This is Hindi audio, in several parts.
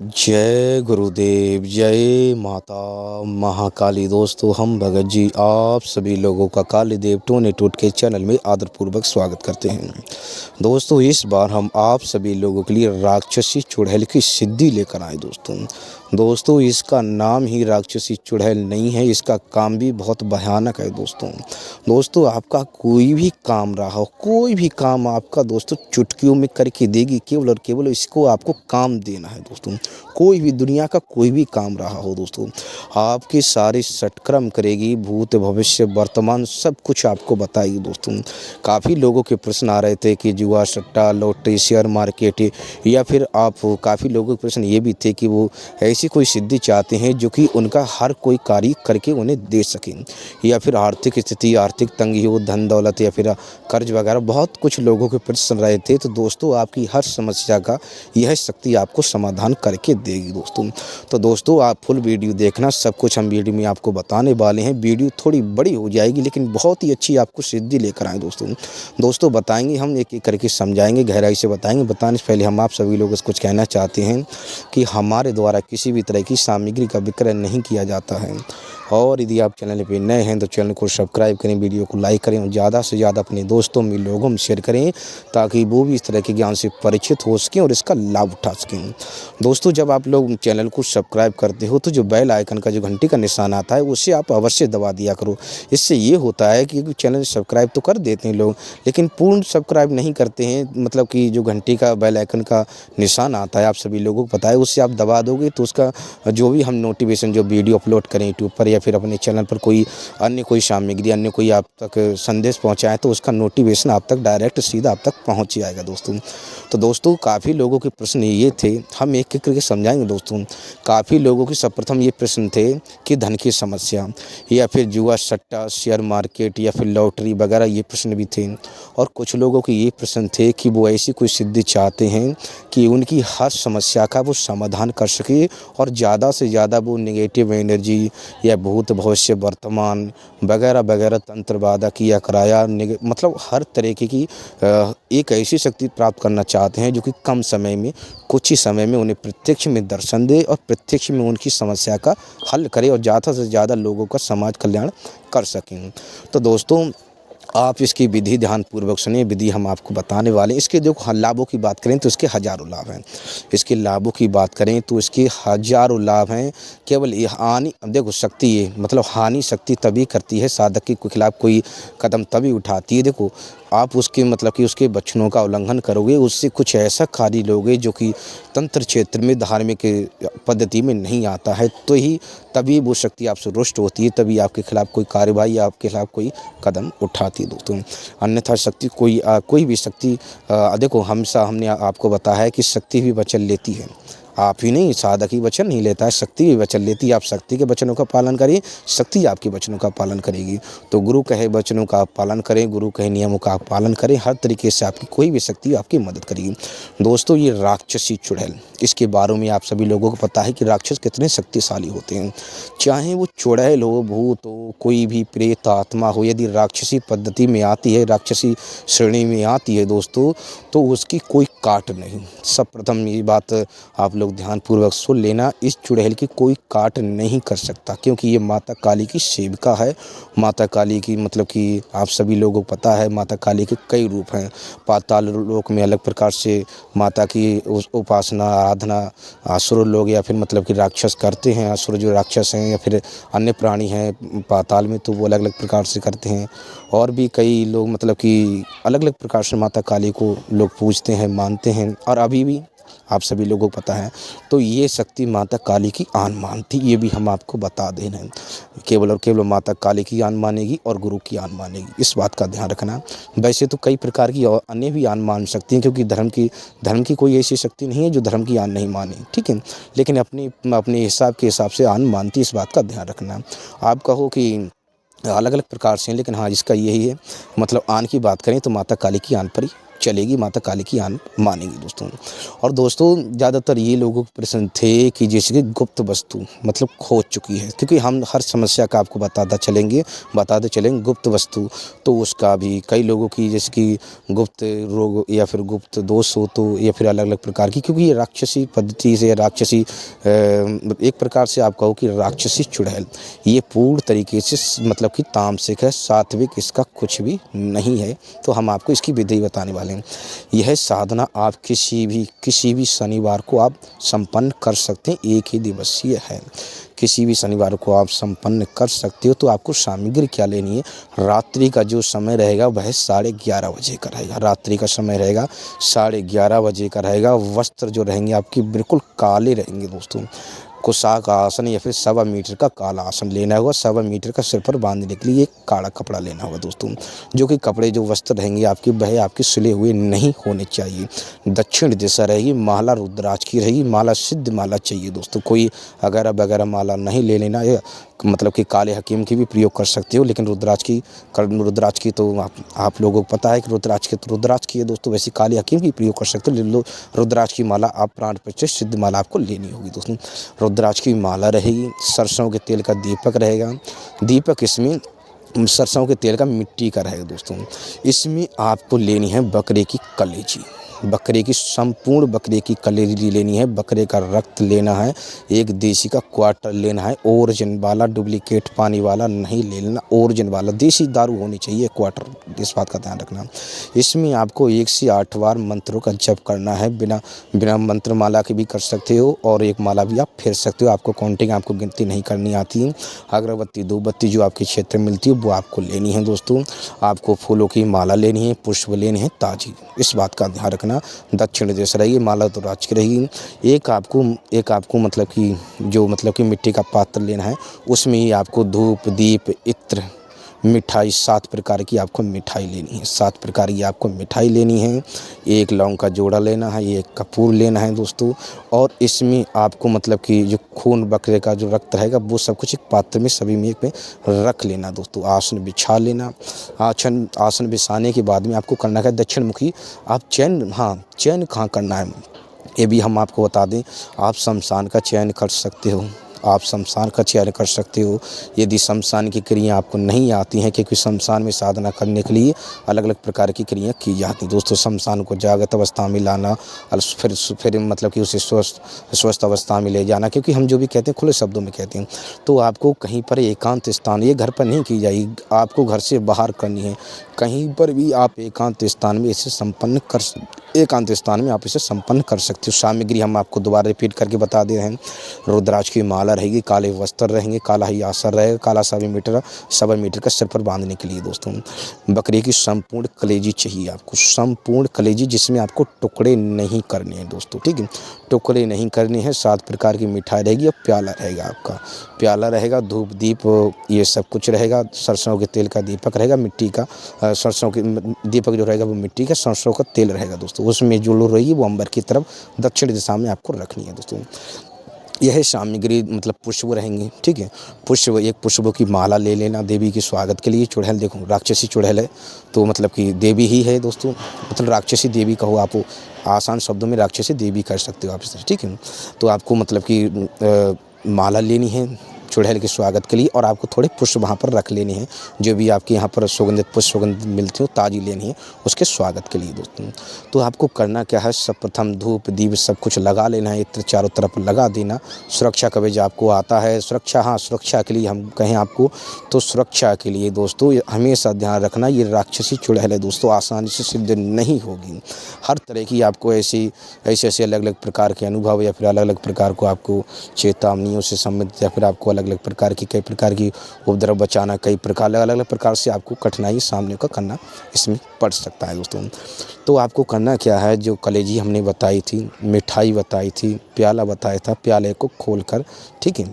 जय गुरुदेव, जय माता महाकाली। दोस्तों, हम भगत जी आप सभी लोगों का काली देव टोने टूट के चैनल में आदरपूर्वक स्वागत करते हैं। दोस्तों, इस बार हम आप सभी लोगों के लिए राक्षसी चुड़ैल की सिद्धि लेकर आए। दोस्तों, इसका नाम ही राक्षसी चुड़ैल नहीं है, इसका काम भी बहुत भयानक है। दोस्तों, आपका कोई भी काम रहा हो, कोई भी काम आपका दोस्तों चुटकियों में करके देगी। केवल और केवल इसको आपको काम देना है। दोस्तों, कोई भी दुनिया का कोई भी काम रहा हो, दोस्तों आपके सारे सत्कर्म करेगी। भूत भविष्य वर्तमान सब कुछ आपको बताएगी। दोस्तों, काफ़ी लोगों के प्रश्न आ रहे थे कि जुआ सट्टा लॉटरी शेयर मार्केट, या फिर आप काफ़ी लोगों के प्रश्न ये भी थे कि वो ऐसी कोई सिद्धि चाहते हैं जो कि उनका हर कोई कार्य करके उन्हें दे सकें, या फिर आर्थिक स्थिति आर्थिक तंगी हो, धन दौलत या फिर कर्ज वगैरह बहुत कुछ लोगों के प्रश्न रहे थे। तो दोस्तों, आपकी हर समस्या का यह शक्ति आपको समाधान करके देगी। दोस्तों आप फुल वीडियो देखना, सब कुछ हम वीडियो में आपको बताने वाले हैं। वीडियो थोड़ी बड़ी हो जाएगी लेकिन बहुत ही अच्छी आपको सिद्धि लेकर आए। दोस्तों बताएंगे, हम एक एक करके समझाएंगे, गहराई से बताएंगे। बताने से पहले हम आप सभी लोगों से कुछ कहना चाहते हैं कि हमारे द्वारा किसी भी तरह की सामग्री का विक्रय नहीं किया जाता है। और यदि आप चैनल पे नए हैं तो चैनल को सब्सक्राइब करें, वीडियो को लाइक करें और ज़्यादा से ज़्यादा अपने दोस्तों में लोगों में शेयर करें, ताकि वो भी इस तरह के ज्ञान से परिचित हो सकें और इसका लाभ उठा सकें। दोस्तों, जब आप लोग चैनल को सब्सक्राइब करते हो तो जो बेल आइकन का जो घंटी का निशान आता है उसे आप अवश्य दबा दिया करो। इससे ये होता है कि चैनल सब्सक्राइब तो कर देते हैं लोग, लेकिन पूर्ण सब्सक्राइब नहीं करते हैं। मतलब कि जो घंटी का बेल आइकन का निशान आता है, आप सभी लोगों को पता है, उससे आप दबा दोगे तो उसका जो भी हम नोटिफिकेशन जो वीडियो अपलोड करें यूट्यूब पर या फिर अपने चैनल पर कोई सामग्री अन्य कोई आप तक संदेश पहुंचाए तो उसका नोटिफिकेशन आप तक डायरेक्ट सीधा आप तक पहुंच जाएगा। दोस्तों काफ़ी लोगों के प्रश्न ये थे, हम एक एक करके समझाएंगे। दोस्तों, काफ़ी लोगों के सर्वप्रथम ये प्रश्न थे कि धन की समस्या या फिर जुआ सट्टा शेयर मार्केट या फिर लॉटरी वगैरह, ये प्रश्न भी थे। और कुछ लोगों के ये प्रश्न थे कि वो ऐसी कोई सिद्धि चाहते हैं कि उनकी हर समस्या का वो समाधान कर सके और ज़्यादा से ज़्यादा वो नेगेटिव एनर्जी या भूत भविष्य वर्तमान वगैरह वगैरह तंत्र वादा किया कराया, मतलब हर तरीके की एक ऐसी शक्ति प्राप्त करना चाहते हैं जो कि कम समय में, कुछ ही समय में उन्हें प्रत्यक्ष में दर्शन दे और प्रत्यक्ष में उनकी समस्या का हल करे और ज़्यादा से ज़्यादा लोगों का समाज कल्याण कर सकें। तो दोस्तों, आप इसकी विधि ध्यानपूर्वक सुनिए। विधि हम आपको बताने वाले हैं। इसके जो लाभों की बात करें तो इसके हज़ारों लाभ हैं। इसके लाभों की बात करें तो इसके हज़ारों लाभ हैं। केवल ये हानि, देखो शक्ति, ये मतलब हानि शक्ति तभी करती है, साधक के खिलाफ कोई कदम तभी उठाती है। देखो, आप उसके मतलब कि उसके वचनों का उल्लंघन करोगे, उससे कुछ ऐसा कार्य लोगे जो कि तंत्र क्षेत्र में धार्मिक पद्धति में नहीं आता है, तो ही तभी वो शक्ति आपसे रुष्ट होती है, तभी आपके खिलाफ कोई कार्रवाई या आपके खिलाफ कोई कदम उठाती है। दोस्तों, अन्यथा शक्ति कोई भी शक्ति, देखो हमने आपको बताया है कि शक्ति भी वचन लेती है। आप ही नहीं, साधक ही वचन नहीं लेता है, शक्ति भी वचन लेती है। आप शक्ति के वचनों का पालन करिए, शक्ति आपके वचनों का पालन करेगी। तो गुरु कहे वचनों का आप पालन करें, गुरु कहे नियमों का आप पालन करें, हर तरीके से आपकी कोई भी शक्ति आपकी मदद करेगी। दोस्तों, ये राक्षसी चुड़ैल, इसके बारे में आप सभी लोगों को पता है कि राक्षस कितने शक्तिशाली होते हैं। चाहे वो चुड़ैल हो, भूत हो, कोई भी प्रेत आत्मा हो, यदि राक्षसी पद्धति में आती है, राक्षसी श्रेणी में आती है दोस्तों, तो उसकी कोई काट नहीं। सर्वप्रथम ये बात आप लोग ध्यानपूर्वक सुन लेना, इस चुड़ैल की कोई काट नहीं कर सकता, क्योंकि ये माता काली की सेविका है। माता काली की मतलब कि आप सभी लोगों को पता है, माता काली के कई रूप हैं। पाताल लोक में अलग प्रकार से माता की उपासना आराधना असुर लोग या फिर मतलब कि राक्षस करते हैं। असुर जो राक्षस हैं या फिर अन्य प्राणी हैं पाताल में, तो वो अलग अलग प्रकार से करते हैं। और भी कई लोग मतलब कि अलग अलग प्रकार से माता काली को लोग पूजते हैं, मानते हैं, और अभी भी आप सभी लोगों को पता है। तो ये शक्ति माता काली की आन मान थी, ये भी हम आपको बता दे रहे हैं। केवल और केवल माता काली की आन मानेगी और गुरु की आन मानेगी, इस बात का ध्यान रखना। वैसे तो कई प्रकार की और अन्य भी आन मान सकती हैं, क्योंकि धर्म की कोई ऐसी शक्ति नहीं है जो धर्म की आन नहीं माने, ठीक है। लेकिन अपने हिसाब से आन मानती, इस बात का ध्यान रखना। आप कहो कि अलग अलग प्रकार से हैं, लेकिन हाँ, इसका यही है, मतलब आन की बात करें तो माता काली की आन पर ही चलेगी, माता काली की आन मानेंगी दोस्तों। और दोस्तों ज़्यादातर ये लोगों के प्रश्न थे कि जैसे कि गुप्त वस्तु मतलब खो चुकी है, क्योंकि हम हर समस्या का आपको बताते चलेंगे गुप्त वस्तु, तो उसका भी कई लोगों की जैसे कि गुप्त रोग या फिर गुप्त दोष हो तो, या फिर अलग अलग प्रकार की, क्योंकि ये राक्षसी पद्धति से राक्षसी एक प्रकार से आप कहो कि राक्षसी चुड़ैल ये पूर्ण तरीके से मतलब कि तामसिक है, सात्विक इसका कुछ भी नहीं है। तो हम आपको इसकी विधि बताने वाले हैं। यह साधना आप किसी भी शनिवार को आप संपन्न कर सकते हैं, एक ही दिवसीय है, किसी भी शनिवार को आप संपन्न कर सकते हो। तो आपको सामग्री क्या लेनी है, रात्रि का जो समय रहेगा वह 11:30 बजे का रहेगा, रात्रि का समय रहेगा 11:30 बजे का रहेगा। वस्त्र जो रहेंगे आपके बिल्कुल काले रहेंगे दोस्तों, कुशाक आसन या फिर 1.25 मीटर का काला आसन लेना होगा, 1.25 मीटर का सिर पर बांधने के लिए एक काला कपड़ा लेना होगा दोस्तों, जो कि कपड़े जो वस्त्र रहेंगे आपके वह आपके सिले हुए नहीं होने चाहिए। दक्षिण दिशा रहेगी, माला रुद्राक्ष की रहेगी, माला सिद्ध माला चाहिए दोस्तों, कोई अगैरह वगैरह माला नहीं ले लेना है, मतलब कि काले हकीम की भी प्रयोग कर सकते हो, लेकिन रुद्राक्ष की तो आप लोगों को पता है कि रुद्राक्ष की है दोस्तों, वैसे काले हकीम की प्रयोग कर सकते हो। रुद्राक्ष की माला आप प्राण प्रतिष्ठित सिद्ध माला आपको लेनी होगी दोस्तों। रुद्राक्ष की माला रहेगी, सरसों के तेल का दीपक रहेगा, दीपक इसमें सरसों के तेल का मिट्टी का रहेगा दोस्तों। इसमें आपको लेनी है बकरे की कलेजी, बकरे की संपूर्ण बकरे की कलेजी लेनी है, बकरे का रक्त लेना है, एक देसी का क्वार्टर लेना है, ओरिजिन वाला, डुप्लीकेट पानी वाला नहीं लेना, ओरिजिन वाला देसी दारू होनी चाहिए क्वार्टर, इस बात का ध्यान रखना। इसमें आपको 1 से 8 बार मंत्रों का जप करना है, बिना मंत्र माला के भी कर सकते हो और एक माला भी आप फेर सकते हो, आपको काउंटिंग आपको गिनती नहीं करनी आती है। अगरबत्ती धूपबत्ती जो आपके क्षेत्र में मिलती है वो आपको लेनी है दोस्तों। आपको फूलों की माला लेनी है, पुष्प लेने हैं ताजी, इस बात का ध्यान रखना। दक्षिण दिशा रहेगी, माला तो राज की रहेगी। एक आपको मतलब कि मिट्टी का पात्र लेना है, उसमें ही आपको धूप दीप इत्र मिठाई 7 प्रकार की आपको मिठाई लेनी है, 7 प्रकार की आपको मिठाई लेनी है। एक लौंग का जोड़ा लेना है, एक कपूर लेना है दोस्तों। और इसमें आपको मतलब कि जो खून बकरे का जो रक्त रहेगा वो सब कुछ एक पात्र में सभी में एक में रख लेना दोस्तों। आसन बिछा लेना, आसन बिछाने के बाद में आपको करना है दक्षिण मुखी। आप चयन कहाँ करना है ये भी हम आपको बता दें। आप शमशान का चयन कर सकते हो, आप शमशान का चयन कर सकते हो। यदि शमशान की क्रिया आपको नहीं आती हैं, क्योंकि शमशान में साधना करने के लिए अलग अलग प्रकार की क्रिया की जाती हैं दोस्तों। शमशान को जागृत अवस्था में लाना और फिर मतलब कि उसे स्वस्थ अवस्था में ले जाना, क्योंकि हम जो भी कहते हैं खुले शब्दों में कहते हैं। तो आपको कहीं पर एकांत स्थान, ये घर पर नहीं की जाएगी, आपको घर से बाहर करनी है। कहीं पर भी आप एकांत स्थान में इसे संपन्न कर सकते हो। सामग्री हम आपको दोबारा रिपीट करके बता दे रहे हैं। रुद्राक्ष की माला रहेगी, काले वस्त्र रहेंगे, काला ही आसन रहेगा, काला 1.25 मीटर का सिर पर बांधने के लिए दोस्तों। बकरे की संपूर्ण कलेजी चाहिए आपको, संपूर्ण कलेजी, जिसमें आपको टुकड़े नहीं करने हैं दोस्तों, ठीक है, टुकड़े नहीं करने हैं। 7 प्रकार की मिठाई रहेगी और प्याला रहेगा, आपका प्याला रहेगा, धूप दीप ये सब कुछ रहेगा। सरसों के तेल का दीपक रहेगा, मिट्टी का सरसों के दीपक जो रहेगा वो मिट्टी का, सरसों का तेल रहेगा दोस्तों। उसमें जो लो रहेगी वो अंबर की तरफ दक्षिण दिशा में आपको रखनी है दोस्तों। यह सामग्री मतलब पुष्प रहेंगे, ठीक है। एक पुष्पों की माला ले लेना देवी के स्वागत के लिए। चुड़ैल देखो राक्षसी चुड़ैल है तो मतलब कि देवी ही है दोस्तों, मतलब राक्षसी देवी कहो आप, आसान शब्दों में राक्षसी देवी कर सकते हो आप, ठीक है। तो आपको मतलब कि माला लेनी है चुड़ैल के स्वागत के लिए, और आपको थोड़े पुष्प वहाँ पर रख लेने हैं, जो भी आपके यहाँ पर सुगंधित पुष्प सुगंधित मिलती हो ताज़ी लेनी है उसके स्वागत के लिए दोस्तों। तो आपको करना क्या है, सर्वप्रथम धूप दीप सब कुछ लगा लेना है, इत्र चारों तरफ लगा देना। सुरक्षा कवच आपको आता है, सुरक्षा के लिए हम कहें आपको तो सुरक्षा के लिए दोस्तों हमेशा ध्यान रखना, ये राक्षसी चुड़ैल है दोस्तों, आसानी से सिद्ध नहीं होगी। हर तरह की आपको ऐसे अलग अलग प्रकार के अनुभव या फिर अलग अलग प्रकार को आपको चेतावनियों से संबंधित या फिर आपको अलग अलग प्रकार की कई प्रकार की उपद्रव बचाना, कई प्रकार अलग अलग प्रकार से आपको कठिनाई सामने का करना इसमें पड़ सकता है दोस्तों। तो आपको करना क्या है, जो कलेजी हमने बताई थी, मिठाई बताई थी, प्याला बताया था, प्याले को खोलकर, ठीक है,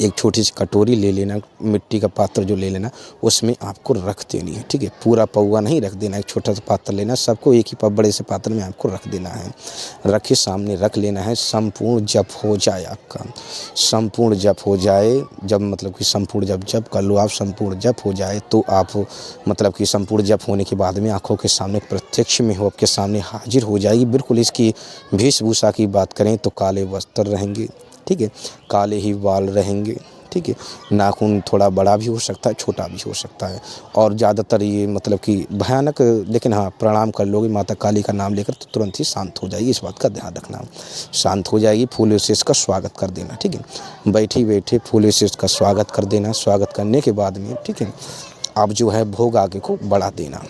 एक छोटी सी कटोरी ले लेना, मिट्टी का पात्र जो ले लेना, उसमें आपको रख देनी है। ठीक है, पूरा पौवा नहीं रख देना, एक छोटा सा पात्र लेना, सबको एक ही बड़े से पात्र में आपको रख देना है। रख के सामने रख लेना है। संपूर्ण जप हो जाए आपका, संपूर्ण जप हो जाए, जब मतलब कि संपूर्ण जप कर लो आप, संपूर्ण जप हो जाए तो आप मतलब कि संपूर्ण जप होने के बाद में आँखों के सामने प्रत्यक्ष में हो, आपके सामने हाजिर हो जाएगी। बिल्कुल इसकी वेशभूषा की बात करें तो काले वस्त्र रहेंगे। ठीक है, काले ही बाल रहेंगे। ठीक है, नाखून थोड़ा बड़ा भी हो सकता है, छोटा भी हो सकता है, और ज़्यादातर ये मतलब कि भयानक, लेकिन हाँ प्रणाम कर लोगे माता काली का नाम लेकर तो तुरंत ही शांत हो जाएगी, इस बात का ध्यान रखना। शांत हो जाएगी, फूलों से इसका स्वागत कर देना। ठीक है, बैठे बैठे फूलों से इसका स्वागत कर देना। स्वागत करने के बाद में ठीक है, आप जो है भोग आगे को बढ़ा देना,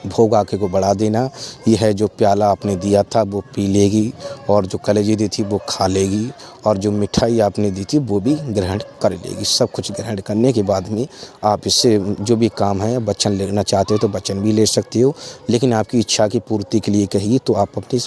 भोग आगे को बढ़ा देना। यह है जो प्याला आपने दिया था वो पी लेगी, और जो कलेजी दी थी वो खा लेगी, और जो मिठाई आपने दी थी वो भी ग्रहण कर लेगी। सब कुछ ग्रहण करने के बाद में आप इससे जो भी काम है, वचन लेना चाहते हो तो वचन भी ले सकते हो, लेकिन आपकी इच्छा की पूर्ति के लिए कहिए तो आप अपनी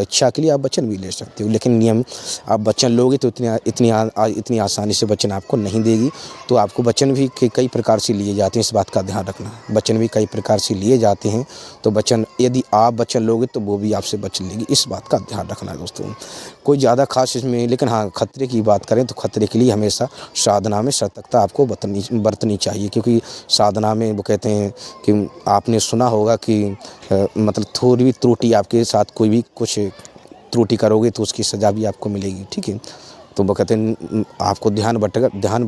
इच्छा के लिए आप वचन भी ले सकते हो। लेकिन नियम, आप वचन लोगे तो इतनी आसानी से वचन आपको नहीं देगी। तो आपको वचन भी कई प्रकार से लिए जाते हैं, इस बात का ध्यान रखना। वचन भी कई प्रकार से लिए जाते हैं, तो वचन यदि आप वचन लोगे तो वो भी आपसे वचन लेगी, इस बात का ध्यान रखना है दोस्तों। कोई ज़्यादा खास इसमें, लेकिन हाँ खतरे की बात करें तो खतरे के लिए हमेशा साधना में सतर्कता आपको बरतनी चाहिए, क्योंकि साधना में वो कहते हैं कि आपने सुना होगा कि मतलब थोड़ी भी त्रुटि आपके साथ, कोई भी कुछ त्रुटि करोगे तो उसकी सज़ा भी आपको मिलेगी। ठीक है, तो वो कहते हैं आपको ध्यान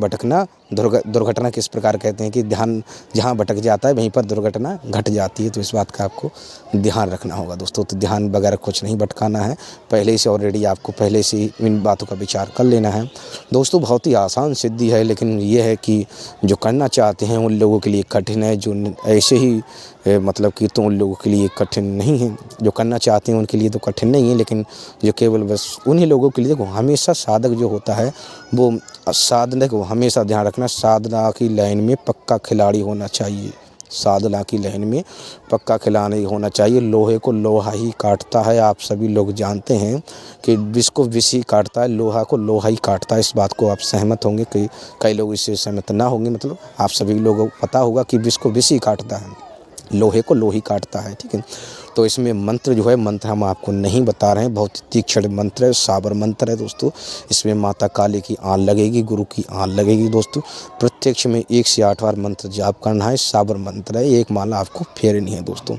भटकना दुर्घटना किस प्रकार कहते हैं कि ध्यान जहाँ भटक जाता है वहीं पर दुर्घटना घट जाती है। तो इस बात का आपको ध्यान रखना होगा दोस्तों। तो ध्यान वगैरह कुछ नहीं भटकाना है, पहले से ऑलरेडी आपको पहले से इन बातों का विचार कर लेना है दोस्तों। बहुत ही आसान सिद्धि है, लेकिन ये है कि जो करना चाहते हैं उन लोगों के लिए कठिन है, जो ऐसे ही मतलब कि तो उन लोगों के लिए कठिन नहीं है। जो करना चाहते हैं उनके लिए तो कठिन नहीं है, लेकिन जो केवल बस उन्हीं लोगों के लिए, देखो हमेशा साधक जो होता है वो साधना को हमेशा ध्यान रखना, साधना की लाइन में पक्का खिलाड़ी होना चाहिए। साधना की लाइन में पक्का खिलाड़ी होना चाहिए। लोहे को लोहा ही काटता है, आप सभी लोग जानते हैं कि विष को विष ही काटता है, लोहा को लोहा ही काटता है। इस बात को आप सहमत होंगे, कई लोग इससे सहमत ना होंगे, मतलब आप सभी लोगों को पता होगा कि विष को विष ही काटता है, लोहे को लोही काटता है। ठीक है, तो इसमें मंत्र जो है, मंत्र हम आपको नहीं बता रहे हैं, बहुत तीक्ष्ण मंत्र है, साबर मंत्र है दोस्तों। इसमें माता काली की आन लगेगी, गुरु की आन लगेगी दोस्तों। प्रत्यक्ष में 1 से 8 बार मंत्र जाप करना है, साबर मंत्र है, एक माला आपको फेरनी है दोस्तों।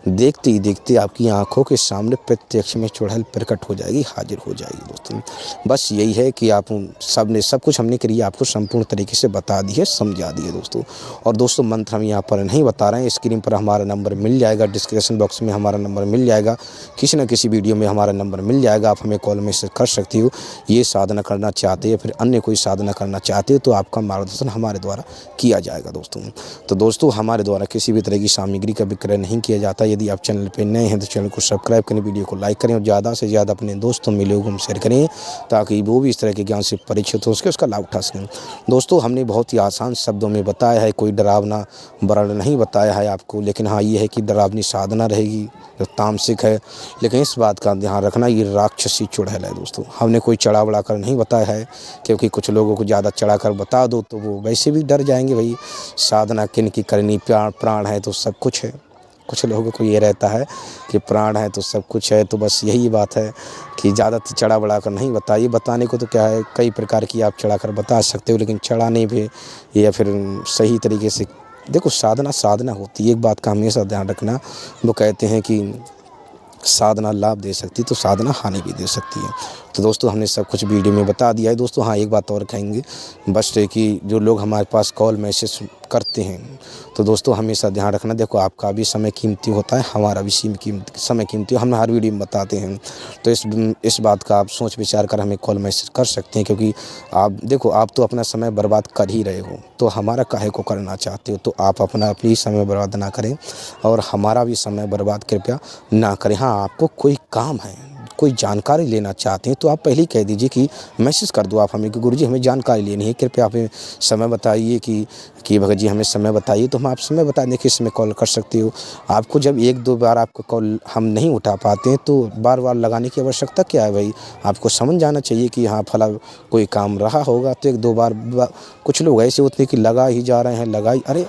देखते ही देखते आपकी आंखों के सामने प्रत्यक्ष में चुड़ैल प्रकट हो जाएगी, हाजिर हो जाएगी दोस्तों। बस यही है कि आप सब कुछ हमने करिए आपको संपूर्ण तरीके से बता दी है, समझा दी है दोस्तों। और दोस्तों मंत्र हम यहाँ पर नहीं बता रहे हैं, स्क्रीन पर हमारा नंबर मिल जाएगा, डिस्क्रिप्शन बॉक्स में हमारा नंबर मिल जाएगा, किसी न किसी वीडियो में हमारा नंबर मिल जाएगा, आप हमें कॉल मैसेज कर सकती हो। ये साधना करना चाहते हैं, फिर अन्य कोई साधना करना चाहते हो तो आपका मार्गदर्शन हमारे द्वारा किया जाएगा दोस्तों। तो दोस्तों हमारे द्वारा किसी भी तरह की सामग्री का विक्रय नहीं किया जाता। यदि आप चैनल पर नए हैं तो चैनल को सब्सक्राइब करें, वीडियो को लाइक करें और ज़्यादा से ज़्यादा अपने दोस्तों में लोगों को शेयर करें, ताकि वो भी इस तरह के ज्ञान से परिचित हो सके, उसका लाभ उठा सकें। दोस्तों हमने बहुत ही आसान शब्दों में बताया है, कोई डरावना वर्ण नहीं बताया है आपको, लेकिन हाँ ये है कि डरावनी साधना रहेगी जो तामसिक है, लेकिन इस बात का ध्यान रखना ये राक्षसी चुड़ैल है दोस्तों। हमने कोई चढ़ा बढ़ा कर नहीं बताया है, क्योंकि कुछ लोगों को ज़्यादा चढ़ा कर बता दो तो वो वैसे भी डर जाएंगे, भाई साधना किन की करनी, प्राण है तो सब कुछ है। कुछ लोगों को ये रहता है कि प्राण है तो सब कुछ है, तो बस यही बात है कि ज़्यादा चढ़ा बढ़ा कर नहीं बताइए। बताने को तो क्या है, कई प्रकार की आप चढ़ा कर बता सकते हो, लेकिन चढ़ाने पे या फिर सही तरीके से देखो, साधना होती है। एक बात का हमेशा ध्यान रखना, वो कहते हैं कि साधना लाभ दे सकती है तो साधना हानि भी दे सकती है। तो दोस्तों हमने सब कुछ वीडियो में बता दिया है दोस्तों। हाँ एक बात और कहेंगे, बस कि जो लोग हमारे पास कॉल मैसेज करते हैं तो दोस्तों हमेशा ध्यान रखना, देखो आपका भी समय कीमती होता है, हमारा भी समय कीमती, हम हर वीडियो में बताते हैं। तो इस बात का आप सोच विचार कर हमें कॉल मैसेज कर सकते हैं, क्योंकि आप देखो आप तो अपना समय बर्बाद कर ही रहे हो, तो हमारा काहे को करना चाहते हो। तो आप अपनी समय बर्बाद ना करें और हमारा भी समय बर्बाद कृपया ना करें। हाँ आपको कोई काम है, कोई जानकारी लेना चाहते हैं तो आप पहले ही कह दीजिए कि मैसेज कर दो आप हमें कि गुरुजी हमें जानकारी लेनी है, कृपया आप हमें समय बताइए कि भगत जी हमें समय बताइए, तो हम आप समय बता दें कि इस समय कॉल कर सकते हो। आपको जब 1-2 बार आपको कॉल हम नहीं उठा पाते हैं तो बार-बार लगाने की आवश्यकता क्या है भाई? आपको समझ जाना चाहिए कि हाँ, फला कोई काम रहा होगा तो 1-2 बार कुछ लोग ऐसे होते हैं कि लगा ही जा रहे हैं, अरे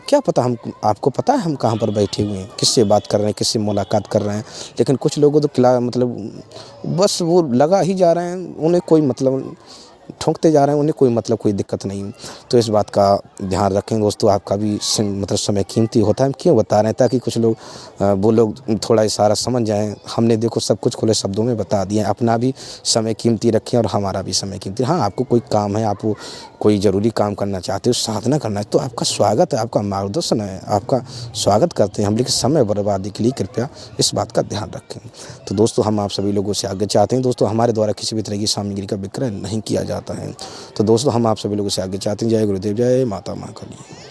क्या पता हम आपको पता है हम कहाँ पर बैठे हुए हैं, किससे बात कर रहे हैं, किससे मुलाकात कर रहे हैं। लेकिन कुछ लोगों तो मतलब बस वो लगा ही जा रहे हैं, उन्हें कोई मतलब ठोंकते जा रहे हैं, उन्हें कोई मतलब कोई दिक्कत नहीं। तो इस बात का ध्यान रखें दोस्तों, आपका भी मतलब समय कीमती होता है। हम क्यों बता रहे हैं ताकि कुछ लोग वो लोग थोड़ा इशारा समझ जाएँ। हमने देखो सब कुछ खुले शब्दों में बता दिया है, अपना भी समय कीमती रखें और हमारा भी समय कीमती। हाँ, आपको कोई काम है, आप कोई ज़रूरी काम करना चाहते हो, साधना करना है तो आपका स्वागत है, आपका मार्गदर्शन है, आपका स्वागत करते हैं हम, लेकिन समय बर्बादी के लिए कृपया इस बात का ध्यान रखें। तो दोस्तों हम आप सभी लोगों से आगे चाहते हैं, दोस्तों हमारे द्वारा किसी भी तरह की सामग्री का विक्रय नहीं किया जाता है। तो दोस्तों हम आप सभी लोगों से आगे चाहते हैं। जय गुरुदेव, जय माता महाकाली।